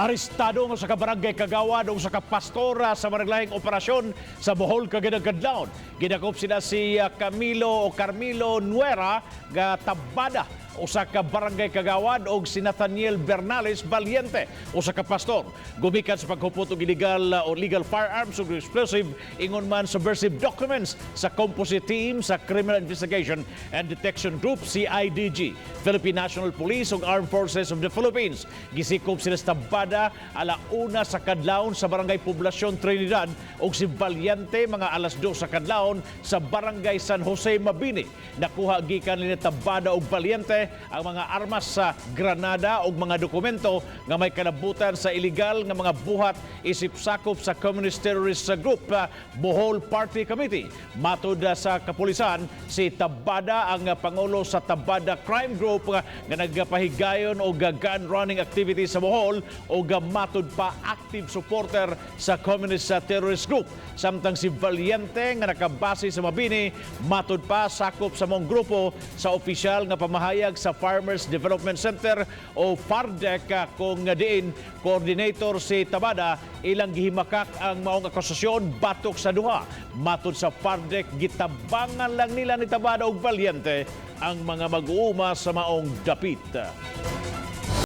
Arestado nga sa kabarangay Kagawad o sa kapastora sa maraglayang operasyon sa Bohol kagadagkadlaon. Ginakop sila si Carmilo Nuera nga tabada o sa kabarangay Kagawad o si Nathaniel Bernales Valiente o sa kapastor. Gumikan sa paghupot og legal firearms o explosive ingon man subversive documents sa composite team sa Criminal Investigation and Detection Group CIDG, Philippine National Police ug Armed Forces of the Philippines. Gisikop sila sa tabada alauna sa kadlawon sa Barangay Poblasyon Trinidad ug si Valiente mga alas 2 sa kadlawon sa Barangay San Jose Mabini. Nakuha gikan nila tabada og Valiente ang mga armas sa granada ug mga dokumento nga may kalabutan sa illegal nga mga buhat isip sakop sa Communist Terrorist Group Bohol Party Committee. Matud sa kapolisan, si Tabada ang pangulo sa Tabada Crime Group nga nagpahigayon og gun running activity sa Bohol o matud pa active supporter sa Communist Terrorist Group. Samtang si Valiente nga nakabase sa Mabini, matud pa sakop sa mong grupo sa opisyal nga pamahayag sa Farmers Development Center o FARDEC kung diin coordinator si Tabada ilang gihimakak ang maong akusasyon batok sa duha. Matud sa FARDEC, gitabangan lang nila ni Tabada og Valiente ang mga mag-uuma sa maong dapit.